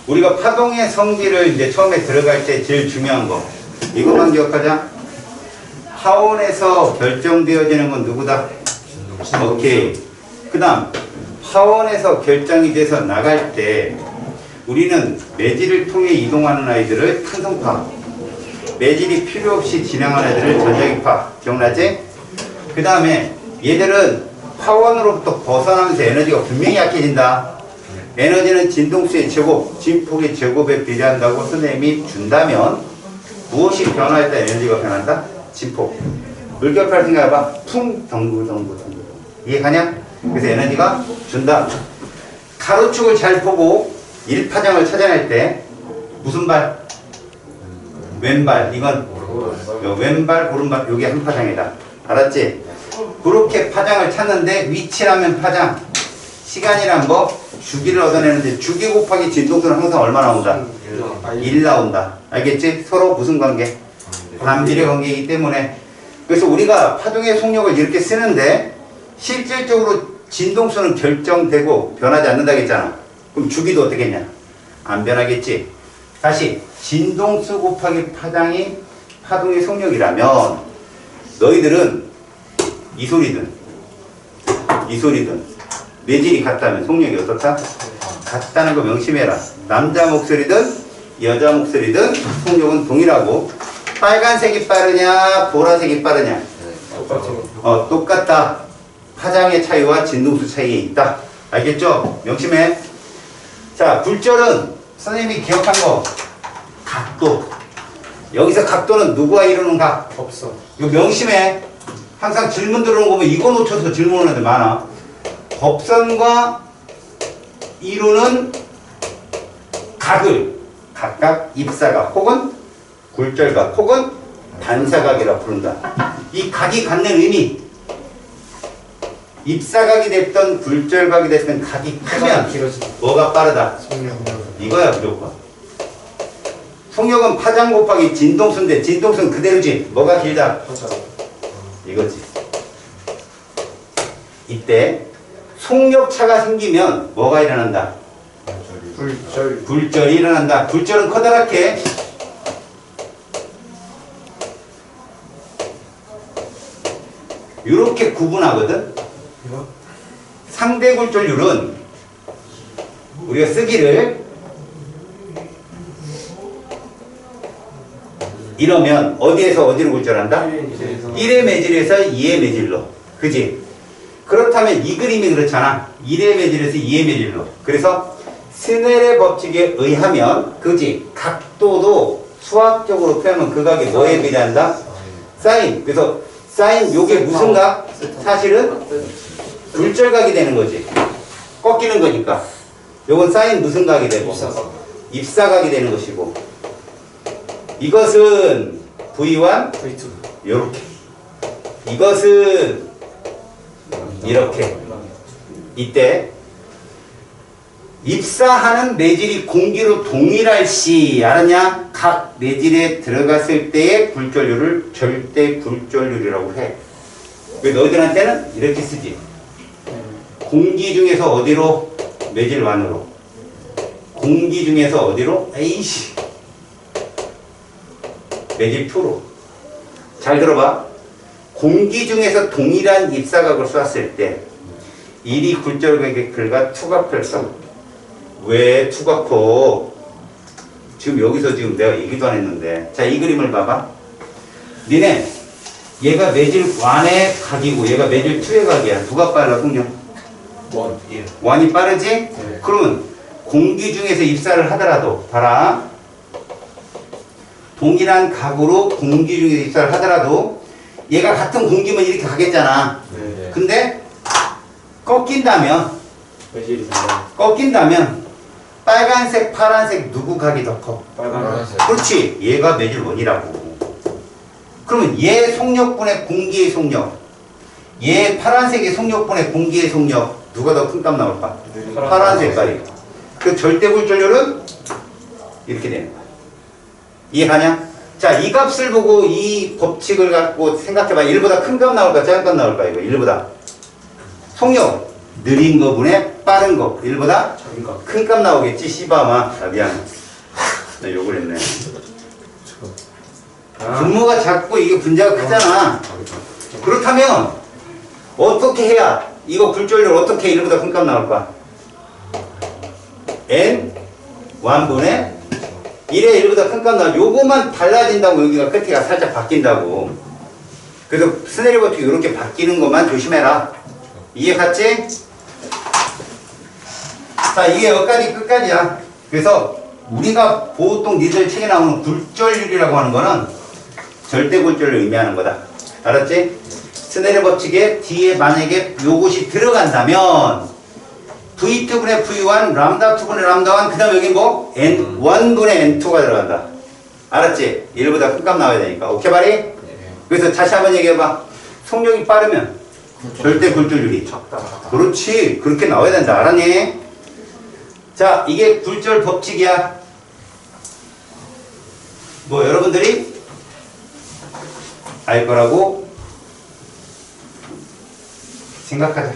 우리가 파동의 성질을 이제 처음에 들어갈 때 제일 중요한 거. 이것만 기억하자. 하원에서 결정되어지는 건 누구다? 오케이. 그 다음, 하원에서 결정이 돼서 나갈 때 우리는 매질을 통해 이동하는 아이들을 탄성파, 매질이 필요 없이 진행하는 애들을 전자기파. 기억나지? 그 다음에 얘들은 하원으로부터 벗어나면서 에너지가 분명히 약해진다. 에너지는 진동수의 제곱, 진폭의 제곱에 비례한다고 선생님이 준다면 무엇이 변화할 때 에너지가 변한다? 진폭. 물결파를 생각해봐. 풍, 덩구. 이해가냐? 그래서 에너지가 준다. 가로축을 잘 보고 1파장을 찾아낼 때 무슨 발? 왼발. 이건 왼발, 오른발. 요게 한 파장이다. 알았지? 그렇게 파장을 찾는데 위치라면 파장, 시간이란 뭐? 주기를 얻어내는데 주기 곱하기 진동수는 항상 얼마 나온다? 1 나온다. 알겠지? 서로 무슨 관계? 반비례 관계이기 때문에. 그래서 우리가 파동의 속력을 이렇게 쓰는데 실질적으로 진동수는 결정되고 변하지 않는다고 했잖아. 그럼 주기도 어떻게 했냐? 안 변하겠지? 다시 진동수 곱하기 파장이 파동의 속력이라면 너희들은 이 소리든 매질이 같다면 속력이 어떻다? 같다는 거 명심해라. 남자 목소리든 여자 목소리든 속력은 동일하고 빨간색이 빠르냐 보라색이 빠르냐? 똑같다. 파장의 차이와 진동수 차이에 있다. 알겠죠? 명심해. 자, 굴절은 선생님이 기억한 거 각도. 여기서 각도는 누구와 이루는 각? 없어. 이거 명심해. 항상 질문 들어오는 거 보면 이거 놓쳐서 질문하는 애들 많아. 법선과 이루는 각을 각각 입사각 혹은 굴절각 혹은 반사각이라 부른다. 이 각이 갖는 의미, 입사각이 됐던 굴절각이 됐던 각이 크면 뭐가 빠르다? 이거야 무조건. 속력은 파장 곱하기 진동수인데 진동수는 그대로지. 뭐가 길다? 이거지. 이때 속력차가 생기면 뭐가 일어난다? 굴절이 일어난다. 굴절은 커다랗게 이렇게 구분하거든. 상대 굴절률은 우리가 쓰기를 이러면 어디에서 어디로 굴절한다? 1의 매질에서 2의 매질로. 그지? 그렇다면 이 그림이 그렇잖아. 1의 매질에서 2의 매질로. 그래서 스넬의 법칙에 의하면 그지? 각도도 수학적으로 표현하면 그 각이 뭐에 비례한다? 사인. 그래서 사인 요게 무슨 각? 사실은 굴절각이 되는 거지. 꺾이는 거니까. 요건 사인 무슨 각이 되고? 입사각이 되는 것이고. 이것은 V1, V2. 요렇게. 이것은 이렇게. 이때 입사하는 매질이 공기로 동일할 시 알았냐? 각 매질에 들어갔을 때의 굴절률을 절대 굴절률이라고 해. 왜 너희들한테는 이렇게 쓰지? 공기 중에서 어디로? 매질 1으로. 공기 중에서 어디로? 에이씨. 매질 2로. 잘 들어봐. 공기 중에서 동일한 입사각을 쐈을 때 1이 굴절각과 투각혈성. 왜 투각호? 지금 여기서 지금 내가 얘기도 안 했는데. 자, 이 그림을 봐봐. 니네 얘가 매질 1의 각이고 얘가 매질 2의 각이야. 누가 빨라 속력? 1. 1이 빠르지? 네. 그러면 공기 중에서 입사를 하더라도 봐라. 동일한 각으로 공기 중에서 입사를 하더라도 얘가 같은 공기면 이렇게 가겠잖아. 네. 근데 꺾인다면 매질이 빨간색, 파란색 누구 각이 더 커? 빨간색. 그렇지. 얘가 매질 1이라고. 그러면 얘 속력분의 공기의 속력, 얘 파란색의 속력분의 공기의 속력 누가 더 큰 값 나올까? 파란 색깔이. 그 절대 굴절률은 이렇게 되는 거야. 이해가냐? 자, 이 값을 보고 이 법칙을 갖고 생각해봐. 1보다 큰 값 나올까? 작은 값 나올까? 이거 1보다. 속력 느린 거분에 빠른 거 1보다 작은가? 큰 값 나오겠지 씨바마. 아 미안. 나 욕을 했네. 분모가 작고 이게 분자가 크잖아. 그렇다면 어떻게 해야 이거 굴절률 어떻게 1보다 큰 값 나올까? n 1분의 1에 1보다 큰 값 나와. 요거만 달라진다고 여기가 끝에가 살짝 바뀐다고. 그래서 스네일 법칙이 이렇게 바뀌는 것만 조심해라. 이해 갔지? 자, 이게 여기까지 끝까지야. 그래서 우리가 보통 니들 책에 나오는 굴절률이라고 하는 거는 절대 굴절을 의미하는 거다. 알았지? 스네일 법칙에 뒤에 만약에 요것이 들어간다면 V2분의 V1, 람다 2분의 람다 1, 그 다음에 여기 뭐? N1분의 N2가 들어간다. 알았지? 1보다 큰 값 나와야 되니까. 오케이, 바리? 그래서 다시 한번 얘기해봐. 속력이 빠르면 절대 굴절률이 작다. 그렇지. 그렇게 나와야 된다. 알았니? 자, 이게 굴절 법칙이야. 뭐 여러분들이 알 거라고 생각하자.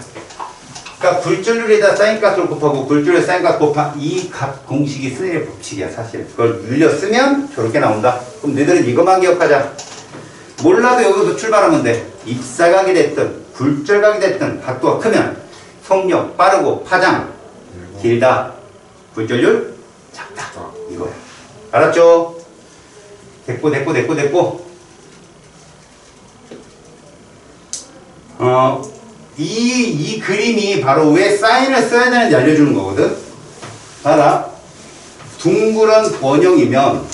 그러니까 굴절률에다 사인값을 곱하고 굴절에 사인값 곱한 이 값 공식이 스네일 법칙이야. 사실 그걸 늘려 쓰면 저렇게 나온다. 그럼 너희들은 이것만 기억하자. 몰라도 여기서 출발하면 돼. 입사각이 됐든 굴절각이 됐든 각도가 크면 속력 빠르고 파장 길다. 굴절률 작다. 이거야. 알았죠? 됐고. 이 그림이 바로 왜 사인을 써야 되는지 알려주는 거거든. 봐라. 둥그런 원형이면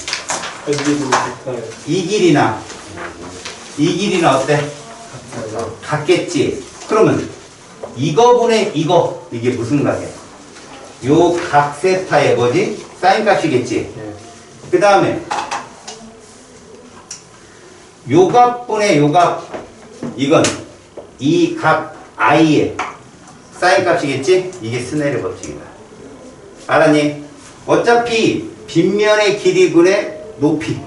이 길이나 어때? 같겠지. 그러면 이거분의 이거 이게 무슨 각이야? 요 각 세타의 뭐지? 사인 값이겠지. 그 다음에 요 값분의 요 값 이건 이 값 i의 사인 값이겠지? 이게 스네일 법칙이다. 알았니? 어차피 빗면의 길이분의 높이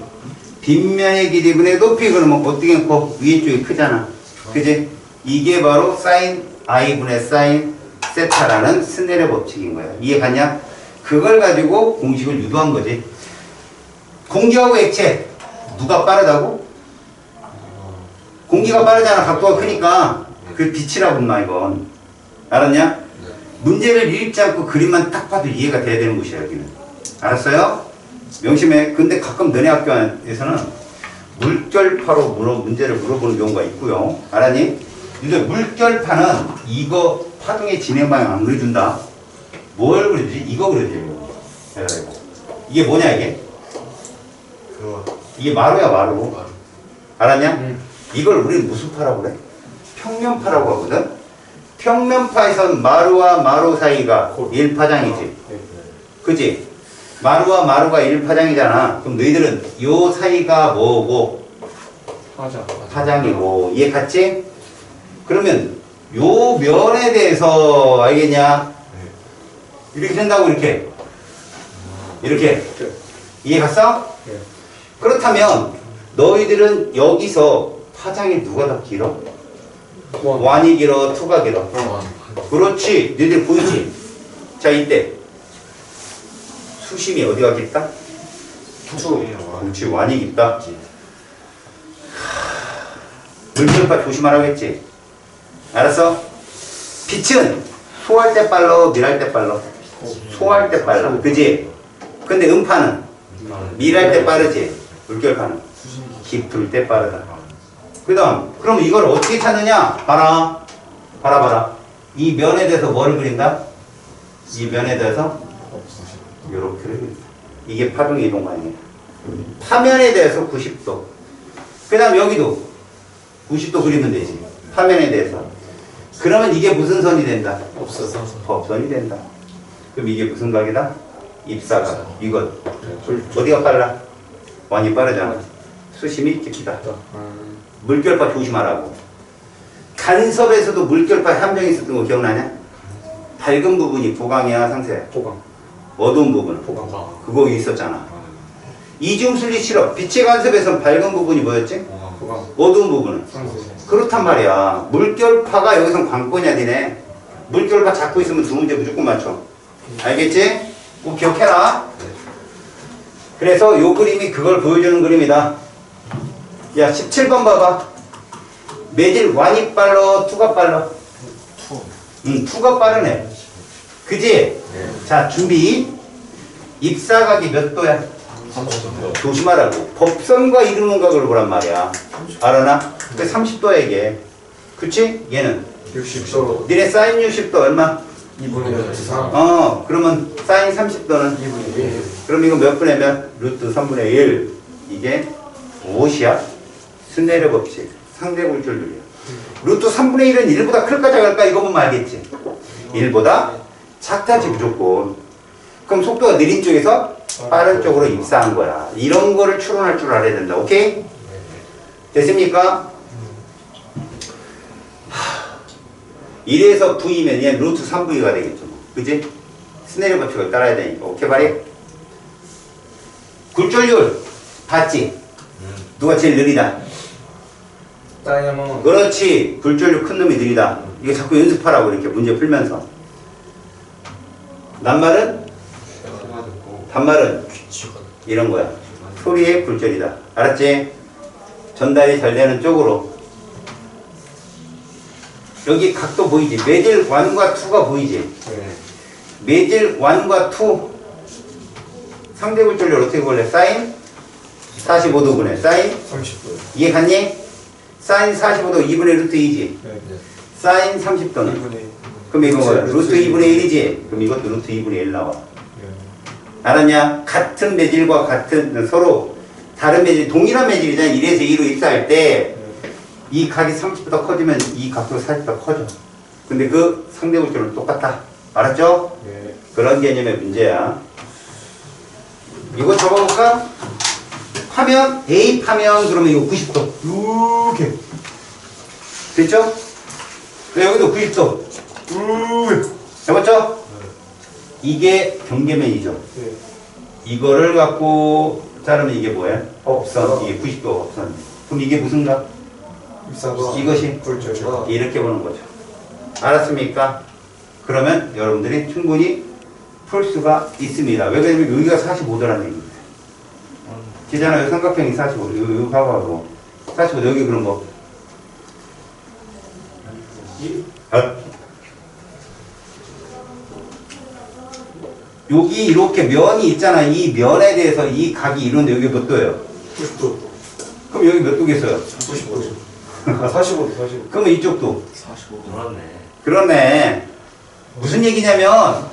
빗면의 길이분의 높이 그러면 어떻게 커? 위에 쪽이 크잖아. 그지? 이게 바로 사인 i분의 사인 세타라는 스네일 법칙인 거야. 이해 갔냐? 그걸 가지고 공식을 유도한 거지. 공기하고 액체 누가 빠르다고? 공기가 빠르잖아. 각도가 크니까. 그 빛이라고 인마 이건. 알았냐? 문제를 읽지 않고 그림만 딱 봐도 이해가 돼야 되는 곳이야 여기는. 알았어요? 명심해. 근데 가끔 너네 학교에서는 물결파로 문제를 물어보는 경우가 있고요. 알았니? 근데 물결파는 이거 파동의 진행 방향 안 그려준다. 뭘 그려주지? 이거 그려줘요. 이게 뭐냐 이게? 이게 마루야 마루. 알았냐? 이걸 우리는 무슨 파라고 그래? 평면파라고 하거든? 평면파에선 마루와 마루 사이가 1파장이지. 그치? 마루와 마루가 1파장이잖아. 그럼 너희들은 요 사이가 뭐고? 파장이고. 이해 갔지? 그러면 요 면에 대해서 알겠냐? 이렇게 된다고 이렇게. 이해 갔어? 그렇다면 너희들은 여기서 파장이 누가 더 길어? 1이 길어? 2가 길어? 그렇지. 너희들 보이지? 자 이때 수심이 어디가 깊다? 2. 그렇지. 1이 깊다. 물결파 조심하라고 했지? 알았어? 빛은 소할 때 빨라 밀할 때 빨라? 소할 때 빨라. 그지? 근데 음파는 밀할 때 빠르지? 물결파는 깊을 때 빠르다. 그 다음 그럼 이걸 어떻게 찾느냐? 봐라. 이 면에 대해서 뭐를 그린다? 이 면에 대해서 이렇게 그린다. 이게 파동의 이동 방향이야. 파면에 대해서 90도. 그 다음 여기도 90도 그리면 되지. 파면에 대해서. 그러면 이게 무슨 선이 된다? 법선이 된다. 그럼 이게 무슨 각이다? 입사각. 이건 어디가 빨라? 완이 빠르잖아. 수심이 깊다. 물결파 조심하라고. 간섭에서도 물결파 함정이 있었던 거 기억나냐? 밝은 부분이 보강이야 상세야? 보강. 어두운 부분은? 보강. 그거 있었잖아. 이중순리 실험. 빛의 간섭에서는 밝은 부분이 뭐였지? 보강. 어두운 부분은? 상세. 그렇단 말이야. 물결파가 여기선 관건이야 니네. 물결과 잡고 있으면 두 문제 무조건 맞춰. 알겠지? 꼭 기억해라. 그래서 요 그림이 그걸 보여주는 그림이다. 야, 17번 봐봐. 매질 1이 빨라, 2가 빨라? 2가 빠르네. 그지? 자, 준비. 입사각이 몇 도야? 30도. 조심하라고. 법선과 이루는 각을 보란 말이야. 알아나? 그 30도야 이게. 그치? 얘는 60도. 니네 사인 60도 얼마? 2분의 3. 그러면 사인 30도는 2분의 1. 그럼 이거 몇 분의 몇? 루트 3분의 1. 이게 무엇이야? 순례력 법칙. 상대 굴절률이야. 루트 3분의 1은 1보다 클까 작을까? 이거 보면 알겠지? 1보다 작다지 무조건. 그럼 속도가 느린 쪽에서 빠른 쪽으로 입사한 거야. 이런 거를 추론할 줄 알아야 된다. 오케이? 됐습니까? 1에서 V면 얘 루트 3V가 되겠죠. 그지? 스네일 법칙을 따라야 되니까. 오케이, 말이? 굴절률 봤지? 누가 제일 느리다? 다이아몬드. 그렇지. 굴절률 큰 놈이 느리다. 이거 자꾸 연습하라고 이렇게 문제 풀면서. 낱말은? 단말은? 이런 거야. 소리의 굴절이다. 알았지? 전달이 잘 되는 쪽으로. 여기 각도 보이지? 매질 1과 2가 보이지? 네. 매질 1과 2 상대 굴절률 어떻게 볼래? 사인 45도분의 사인 30도. 이해 갔니? 사인 45도 2분의 루트 2지? 네. 사인 30도는? 2분의 1. 그럼 이거 뭐야? 루트 2분의 1이지? 그럼 이것도 루트 2분의 1 나와. 네. 알았냐? 같은 매질과 같은 서로 다른 매질, 동일한 매질이잖아. 1에서 2로 입사할 때 이 각이 30보다 커지면 이 각도 40보다 커져. 근데 그 상대 굴절은 똑같다. 알았죠? 네. 그런 개념의 문제야. 이거 적어볼까? 파면, A 파면, 그러면 이거 90도. 이렇게. 됐죠? 여기도 90도. 이렇게. 해봤죠? 이게 경계면이죠. 네. 이거를 갖고 자르면 이게 뭐야? 업선. 이게 90도 업선. 그럼 이게 무슨 각? 입사가 이것이 굴절. 이렇게 보는 거죠. 알았습니까? 그러면 여러분들이 충분히 풀 수가 있습니다. 왜 그러냐면 여기가 45도라는 얘기입니다. 지잖아. 여기 삼각형이 45도. 여기 봐봐. 45도. 여기 그런 거. 여기 이렇게 면이 있잖아. 이 면에 대해서 이 각이 이루는데 여기 몇 도예요? 90도. 그럼 여기 몇 도겠어요? 90도. 아, 45도, 45도. 그러면 이쪽도. 45도. 그렇네. 그러네. 무슨 얘기냐면,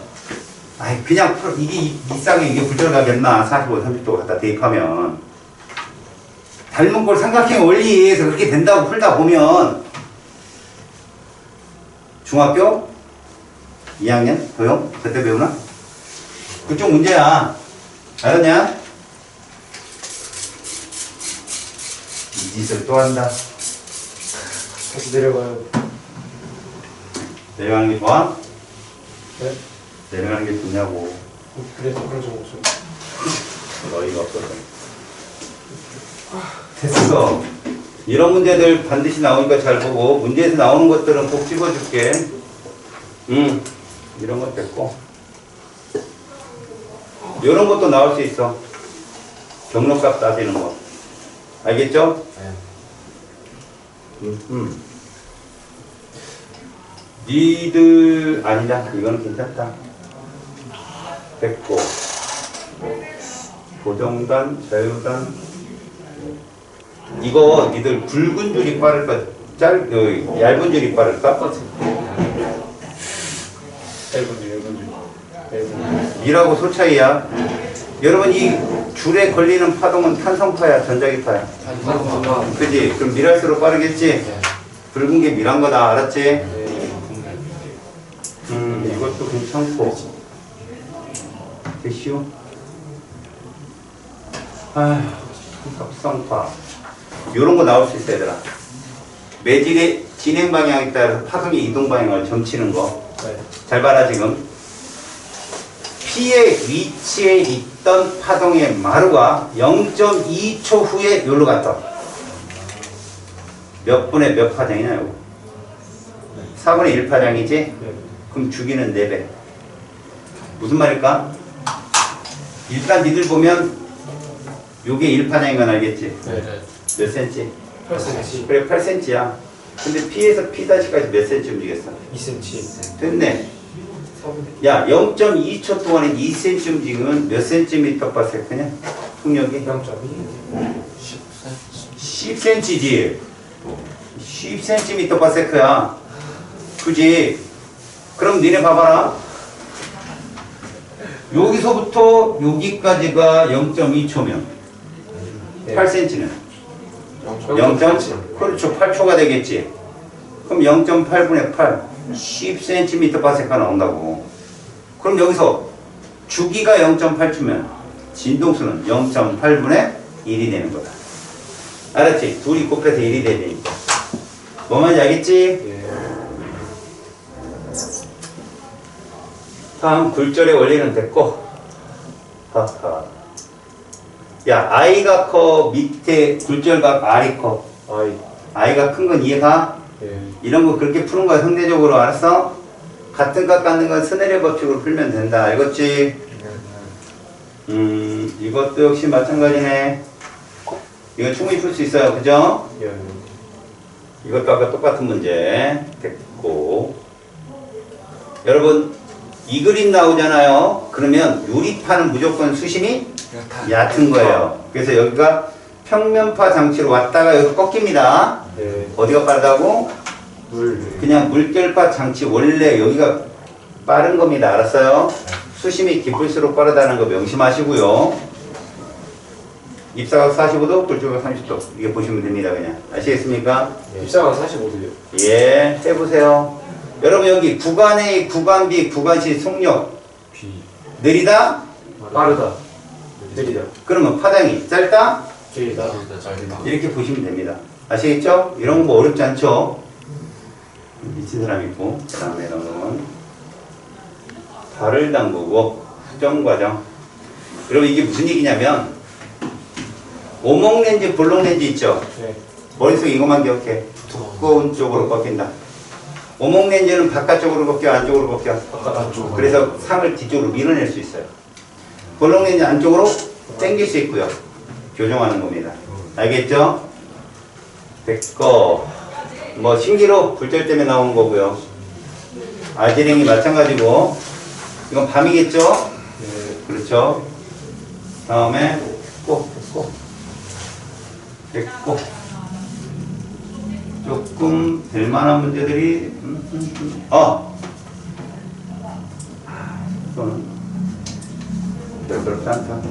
아이, 그냥 이게 이상하게 이게 굴절가겠나? 45, 30도 갖다 대입하면. 닮은 꼴 삼각형 원리에 의해서 그렇게 된다고 풀다 보면, 중학교 2학년? 도형? 그때 배우나? 그쪽 문제야. 알았냐? 이 짓을 또 한다. 다시 내려가요. 내려가는 게 좋아? 네? 내려가는 게 좋냐고. 그래서 그런 적 없어요. 어이가 없어서. 됐어. 이런 문제들 반드시 나오니까 잘 보고, 문제에서 나오는 것들은 꼭 찍어줄게. 이런 것 됐고. 이런 것도 나올 수 있어. 경로값 따지는 거. 알겠죠? 네. 니들, 아니다. 이거는 괜찮다. 됐고. 고정단, 자유단. 이거 니들 굵은 줄이 빠를까? 얇은 줄이 빠를까? 얇은 줄. 이라고 소 차이야. 여러분 이 줄에 걸리는 파동은 탄성파야, 전자기파야. 그지? 그럼 밀할수록 빠르겠지? 굵은 게 밀한 거다. 알았지? 이것도 괜찮고. 됐슈? 아휴, 합성파. 요런 거 나올 수 있어, 얘들아. 매질의 진행 방향에 따라서 파동의 이동 방향을 점치는 거. 네. 잘 봐라, 지금. P의 위치에 있던 파동의 마루가 0.2초 후에 여기로 갔다. 몇 분의 몇 파장이냐, 이거? 4분의 1 파장이지? 네. 그럼 주기는 4배. 무슨 말일까? 일단 니들 보면 요게 1파장인 건 알겠지? 네. 몇 센치? 8cm. 그래 8cm야. 근데 P에서 P까지 몇 센치 움직였어? 2cm. 됐네. 4분의 야 0.2초 동안에 2cm 움직이면 몇 cm per second이냐? 속력이? 0.2. 10cm지. 10cm per second야. 그지? 그럼 니네 봐봐라. 여기서부터 여기까지가 0.2초면 8cm는 0.8 그렇죠. 8초가 되겠지. 그럼 0.8분의 8 10cm per second 나온다고. 그럼 여기서 주기가 0.8초면 진동수는 0.8분의 1이 되는 거다. 알았지? 둘이 곱해서 1이 되니까. 뭐 말인지 알겠지? 예. 다음 굴절의 원리는 됐고. 하하. 야, I가 커, 밑에 굴절각 R이 커. I. I가 큰 건 이해가? 예. 이런 거 그렇게 푸는 거야, 상대적으로. 알았어? 같은 값 갖는 건 스네리오 법칙으로 풀면 된다. 알겠지? 이것도 역시 마찬가지네. 이거 충분히 풀 수 있어요. 그죠? 예. 이것도 아까 똑같은 문제. 됐고. 여러분, 이 그림 나오잖아요. 그러면 유리판은 무조건 수심이 얕은 거예요. 그래서 여기가 평면파 장치로 왔다가 여기 꺾입니다. 예. 어디가 빠르다고? 물. 그냥 물결파 장치 원래 여기가 빠른 겁니다. 알았어요? 수심이 깊을수록 빠르다는 거 명심하시고요. 입사각 45도, 굴절각 30도. 이게 보시면 됩니다. 그냥. 아시겠습니까? 입사가 45도요. 예, 해보세요. 여러분 여기 구간 A, 구간 B, 구간 C 속력 B. 느리다? 빠르다. 느리다. 그러면 파장이 짧다? 길다. 이렇게 보시면 됩니다. 아시겠죠? 이런 거 뭐 어렵지 않죠? 미친 사람 있고. 그 다음에 이런 발을 담그고 수정 과정. 여러분 이게 무슨 얘기냐면 오목 렌즈, 볼록 렌즈 있죠? 네. 머릿속에 이것만 기억해. 두꺼운 쪽으로 꺾인다. 오목 렌즈는 바깥쪽으로 꺾여, 안쪽으로 꺾여. 바깥쪽. 그래서 상을 뒤쪽으로 밀어낼 수 있어요. 볼록 렌즈 안쪽으로 당길 수 있고요. 교정하는 겁니다. 알겠죠? 됐고, 뭐 신기로 굴절 때문에 나오는 거고요. 알지랭이 마찬가지고, 이건 밤이겠죠? 네. 그렇죠. 다음에 됐고 조금 될 만한 문제들이 이거는 별로 않다.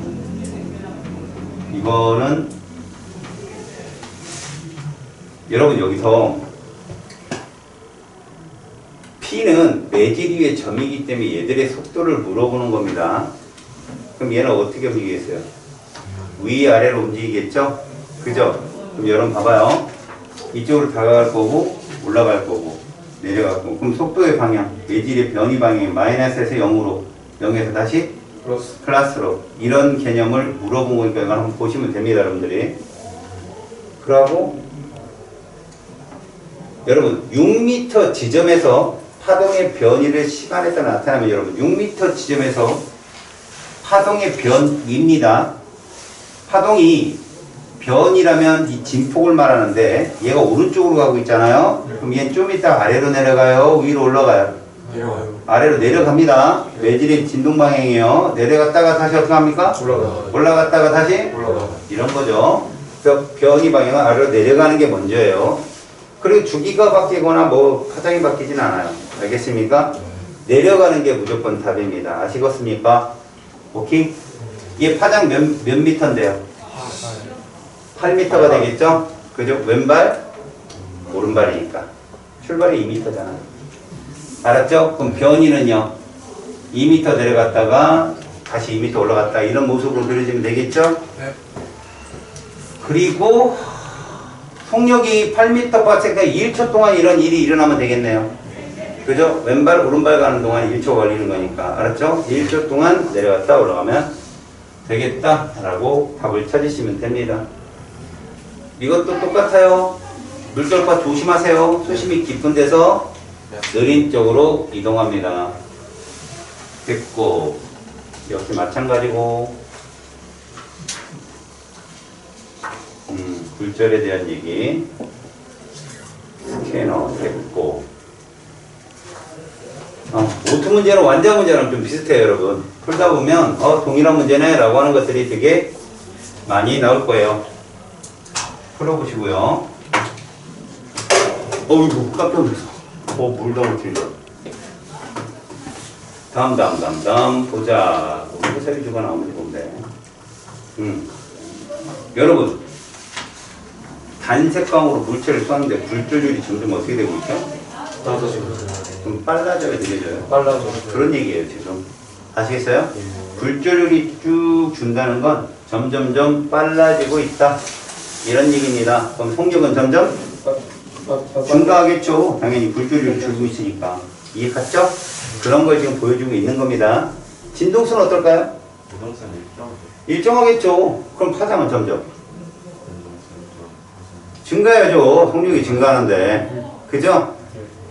이거는 여러분 여기서 P는 매질 위의 점이기 때문에 얘들의 속도를 물어보는 겁니다. 그럼 얘는 어떻게 움직이겠어요? 위아래로 움직이겠죠? 그죠? 그럼 여러분 봐봐요. 이쪽으로 다가갈 거고 올라갈 거고 내려갈 거고 그럼 속도의 방향, 매질의 변이 방향이 마이너스에서 0으로 0에서 다시 플러스로 이런 개념을 물어본 거니까 이걸 한번 보시면 됩니다. 여러분들이. 그러고 여러분 6m 지점에서 파동의 변이를 시간에서 나타나면 여러분 6m 지점에서 파동의 변입니다. 파동이 변이라면 이 진폭을 말하는데 얘가 오른쪽으로 가고 있잖아요. 그럼 얘는 좀 이따 아래로 내려가요? 위로 올라가요? 내려가요. 아래로 내려갑니다. 매질의 진동 방향이에요. 내려갔다가 다시 어떻게 합니까? 올라갔다가 다시? 이런 거죠. 그래서 변이 방향은 아래로 내려가는 게 먼저예요. 그리고 주기가 바뀌거나 뭐 파장이 바뀌진 않아요. 알겠습니까? 내려가는 게 무조건 답입니다. 아시겠습니까? 오케이? 얘 파장 몇 미터인데요? 8m가 되겠죠? 그죠? 왼발, 오른발이니까. 출발이 2m잖아. 알았죠? 그럼 변이는요? 2m 내려갔다가 다시 2m 올라갔다. 이런 모습으로 그려지면 되겠죠? 네. 그리고 속력이 8m/s 1초 동안 이런 일이 일어나면 되겠네요. 그죠? 왼발, 오른발 가는 동안 1초 걸리는 거니까. 알았죠? 1초 동안 내려갔다 올라가면 되겠다라고 답을 찾으시면 됩니다. 이것도 똑같아요. 물결파 조심하세요. 수심이 깊은 데서 느린 쪽으로 이동합니다. 됐고, 역시 마찬가지고, 굴절에 대한 얘기. 스캐너 됐고. 오트 문제는 완자 문제랑 좀 비슷해요, 여러분. 풀다 보면, 동일한 문제네, 라고 하는 것들이 되게 많이 나올 거예요. 풀어보시고요. 어이구, 깜짝 놀랐어. 물 너무 틀려. 다음, 보자. 회사 위주가 나오는지 본데. 여러분, 단색광으로 물체를 쏘는데 굴절율이 점점 어떻게 되고 있죠? 좀 빨라져요, 느려져요? 빨라져. 그런 얘기예요, 지금. 아시겠어요? 굴절율이 쭉 준다는 건 점점점 빨라지고 있다. 이런 얘기입니다. 그럼 속력은 점점 증가하겠죠. 당연히 굴절율이 줄고 있으니까. 이해 갔죠? 그런 걸 지금 보여주고 있는 겁니다. 진동수는 어떨까요? 부동산 일정하겠죠. 그럼 파장은 점점 증가해야죠. 속력이 증가하는데. 그죠?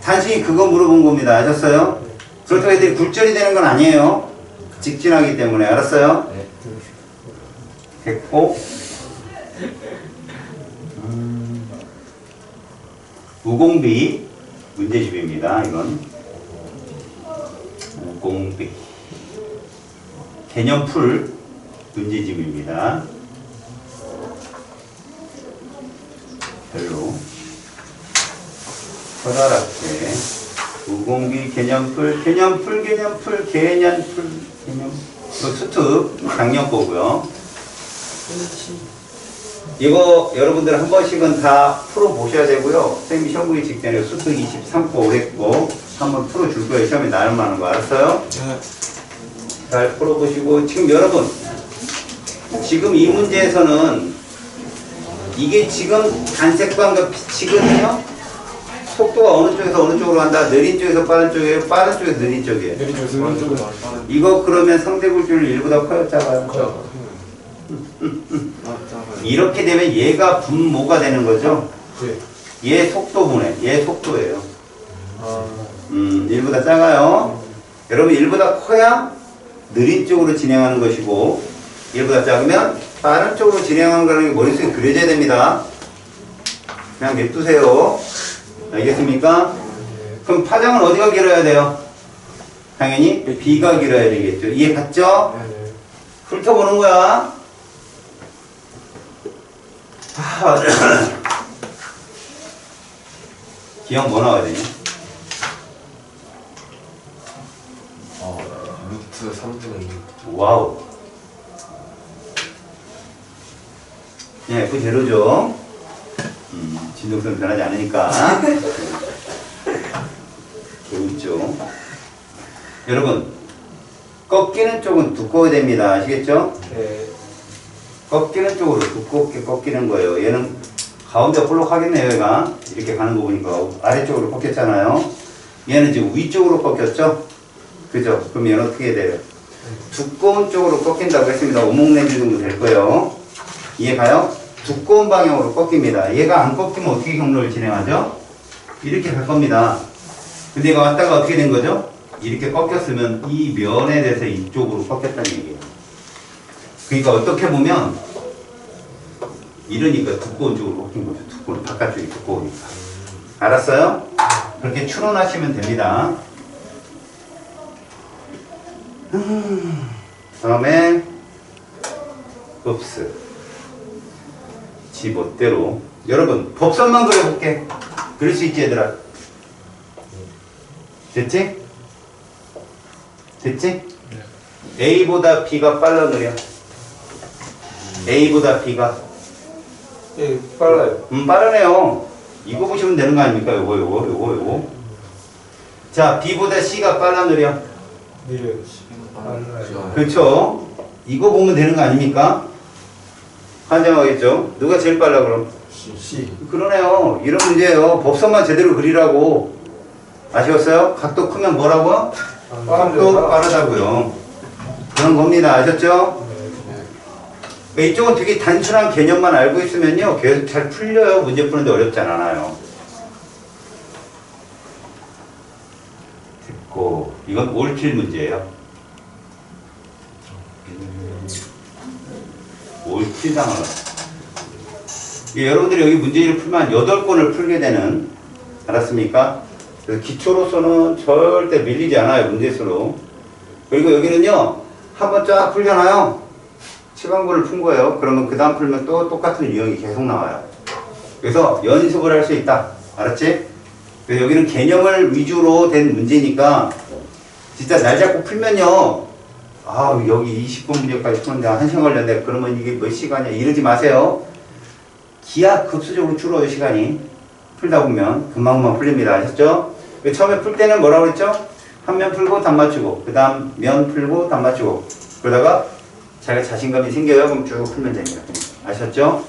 단순히 그거 물어본 겁니다. 아셨어요? 그렇다고 애들이 굴절이 되는 건 아니에요. 직진하기 때문에. 알았어요? 네. 됐고. 우공비 문제집입니다. 이건 우공비 개념풀 문제집입니다. 별로 허다랗게 우공비 개념풀 개념 수특 작년 거고요. 이거 여러분들 한 번씩은 다 풀어보셔야 되고요. 선생님이 시험 보기 직전에 수특 23거 오랬고 한번 풀어줄 거예요. 시험에 나름 많은 거 알았어요? 잘 풀어보시고 지금 여러분 지금 이 문제에서는 이게 지금 단색광과 빛이거든요. 속도가 어느 쪽에서 어느 쪽으로 간다. 느린 쪽에서 빠른 쪽이에요. 빠른 쪽에서 느린 쪽이에요. 내리 쪽은 이거 그러면 상대 굴절률 일보다 커요? 작아요? 이렇게 되면 얘가 분모가 되는 거죠. 얘 속도분해. 얘 속도예요. 일보다 작아요. 여러분 일보다 커야 느린 쪽으로 진행하는 것이고 일보다 작으면 빠른 쪽으로 진행하는 거라는 게 머릿속에 그려져야 됩니다. 그냥 냅두세요. 알겠습니까? 그럼 파장은 어디가 길어야 돼요? 당연히 B가 길어야 되겠죠. 이해 갔죠? 훑어보는 거야. 기억 뭐 나와야 되냐? 루트 3분의 2. 와우. 네, 그대로죠. 진동성은 변하지 않으니까. 재밌죠. 여러분, 꺾이는 쪽은 두꺼워야 됩니다. 아시겠죠? 네. 꺾이는 쪽으로 두껍게 꺾이는 거예요. 얘는 가운데 볼록하겠네요. 얘가 이렇게 가는 거 보니까 아래쪽으로 꺾였잖아요. 얘는 지금 위쪽으로 꺾였죠? 그죠? 그럼 얘는 어떻게 돼요? 두꺼운 쪽으로 꺾인다고 했습니다. 오목내지 정도 될 거예요. 이해 가요? 두꺼운 방향으로 꺾입니다. 얘가 안 꺾이면 어떻게 경로를 진행하죠? 이렇게 갈 겁니다. 근데 얘가 왔다가 어떻게 된 거죠? 이렇게 꺾였으면 이 면에 대해서 이쪽으로 꺾였다는 얘기예요. 그러니까 어떻게 보면 이러니까 두꺼운 쪽으로 꺾인 거죠. 두꺼운 바깥쪽이 두꺼우니까. 알았어요? 그렇게 추론하시면 됩니다. 다음에 읍스 지 멋대로 여러분 법선만 그려볼게. 그릴 수 있지 얘들아? 됐지? 됐지? A보다 B가 빨라 느려? A보다 B가 예, 빨라요. 빠르네요. 이거 보시면 되는 거 아닙니까? 요거 자 B보다 C가 빨라 느려? 느려요. 그렇죠? 이거 보면 되는 거 아닙니까? 환장하겠죠? 누가 제일 빨라 그럼? C. 그러네요. 이런 문제예요. 법선만 제대로 그리라고. 아시겠어요? 각도 크면 뭐라고? 각도 빠르다고요. 그런 겁니다. 아셨죠? 그러니까 이쪽은 되게 단순한 개념만 알고 있으면요 계속 잘 풀려요. 문제 푸는데 어렵지 않아요. 이건 올킬 문제예요. 올킬 당하라. 여러분들이 여기 문제를 풀면 8건을 풀게 되는, 알았습니까? 그래서 기초로서는 절대 밀리지 않아요, 문제수로. 그리고 여기는요, 한번 쫙 풀잖아요. 치방구를 푼 거예요. 그러면 그 다음 풀면 또 똑같은 유형이 계속 나와요. 그래서 연습을 할 수 있다. 알았지? 그래서 여기는 개념을 위주로 된 문제니까 진짜 날 잡고 풀면요, 아, 여기 20분 문제까지 푸는데 1시간 걸렸네. 그러면 이게 몇 시간이야? 이러지 마세요. 기하급수적으로 줄어요, 시간이. 풀다 보면 금방금방 풀립니다. 아셨죠? 처음에 풀 때는 뭐라고 그랬죠? 한 면 풀고 답 맞추고, 그 다음 면 풀고 답 맞추고, 그러다가 자기가 자신감이 생겨요. 그럼 쭉 풀면 됩니다. 아셨죠?